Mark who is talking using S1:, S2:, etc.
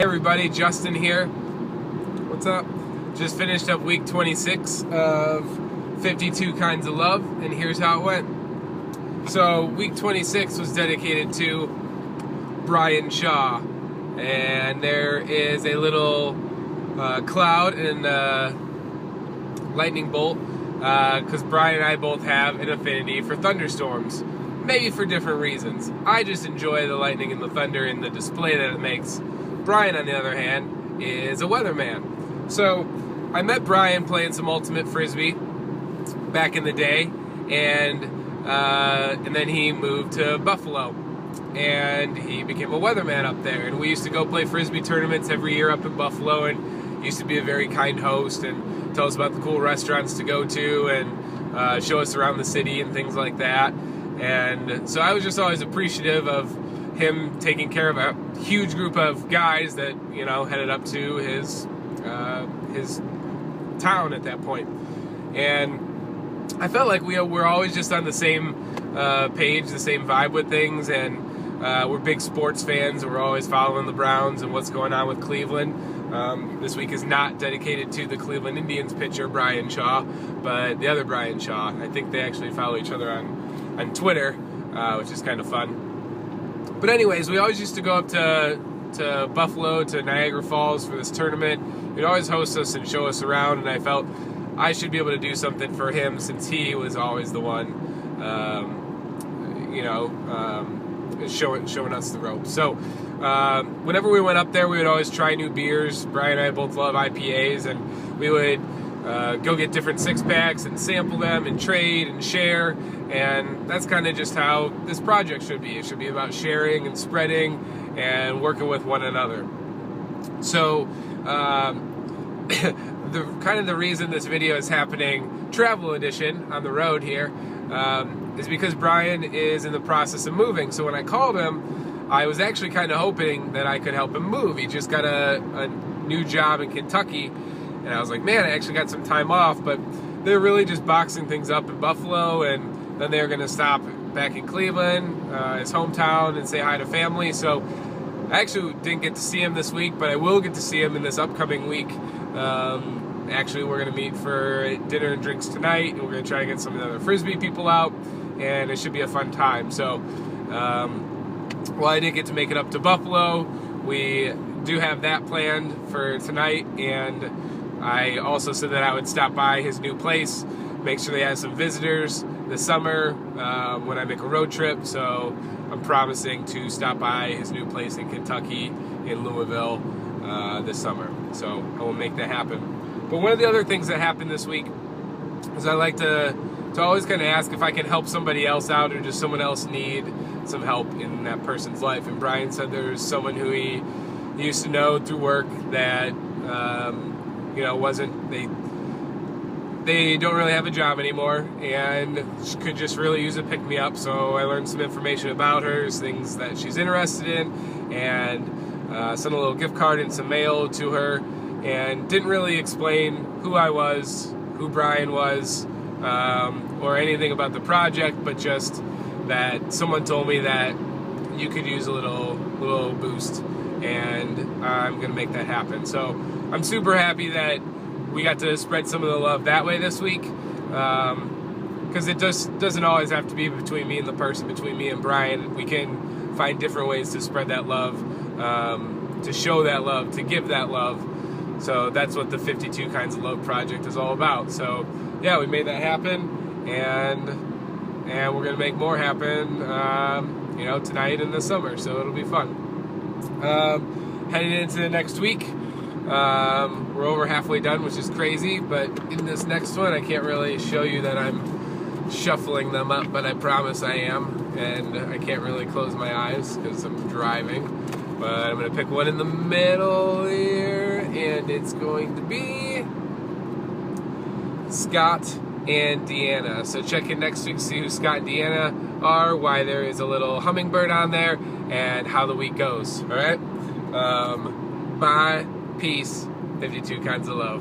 S1: Hey everybody, Justin here. What's up? Just finished up week 26 of 52 Kinds of Love, and here's how it went. So week 26 was dedicated to Brian Shaw, and there is a little cloud and lightning bolt because Brian and I both have an affinity for thunderstorms, maybe for different reasons. I just enjoy the lightning and the thunder and the display that it makes. Brian, on the other hand, is a weatherman. So I met Brian playing some Ultimate Frisbee back in the day, and then he moved to Buffalo, and he became a weatherman up there. And we used to go play Frisbee tournaments every year up in Buffalo, and he used to be a very kind host and tell us about the cool restaurants to go to and show us around the city and things like that. And so I was just always appreciative of him taking care of a huge group of guys that, you know, headed up to his town at that point. And I felt like we're always just on the same page, the same vibe with things, and we're big sports fans. We're always following the Browns and what's going on with Cleveland. This week is not dedicated to the Cleveland Indians pitcher Brian Shaw, but the other Brian Shaw. I think they actually follow each other on Twitter, which is kind of fun. But anyways, we always used to go up to Buffalo, to Niagara Falls for this tournament. He'd always host us and show us around, and I felt I should be able to do something for him since he was always the one, showing us the ropes. So whenever we went up there, we would always try new beers. Brian and I both love IPAs, and we would go get different six-packs and sample them and trade and share. And that's kind of just how this project should be. It should be about sharing and spreading and working with one another. So the reason this video is happening, travel edition, on the road here, is because Brian is in the process of moving. So when I called him, I was actually kind of hoping that I could help him move. He just got a new job in Kentucky, and I was like, man, I actually got some time off, but they're really just boxing things up in Buffalo, and then they're going to stop back in Cleveland, his hometown, and say hi to family. So I actually didn't get to see him this week, but I will get to see him in this upcoming week. Actually, we're going to meet for dinner and drinks tonight, and we're going to try to get some of the other Frisbee people out, and it should be a fun time. So while I didn't get to make it up to Buffalo, we do have that planned for tonight, and I also said that I would stop by his new place, make sure they have some visitors this summer when I make a road trip. So I'm promising to stop by his new place in Kentucky, in Louisville, this summer. So I will make that happen. But one of the other things that happened this week is I like to always kind of ask if I can help somebody else out, or does someone else need some help in that person's life. And Brian said there's someone who he used to know through work that they don't really have a job anymore and could just really use a pick-me-up. So I learned some information about her, things that she's interested in, and sent a little gift card and some mail to her, and didn't really explain who I was, who Brian was, or anything about the project, but just that someone told me that you could use a little boost, and I'm going to make that happen. So I'm super happy that we got to spread some of the love that way this week, because it just doesn't always have to be between me and the person, between me and Brian. We can find different ways to spread that love, to show that love, to give that love. So that's what the 52 Kinds of Love project is all about. So yeah, we made that happen, and we're gonna make more happen, tonight and this summer. So it'll be fun. Heading into the next week. We're over halfway done, which is crazy, but in this next one I can't really show you that I'm shuffling them up, but I promise I am, and I can't really close my eyes because I'm driving, but I'm going to pick one in the middle here, and it's going to be Scott and Deanna. So check in next week to see who Scott and Deanna are, why there is a little hummingbird on there, and how the week goes. Alright? Bye. Peace. 52 Kinds of Love.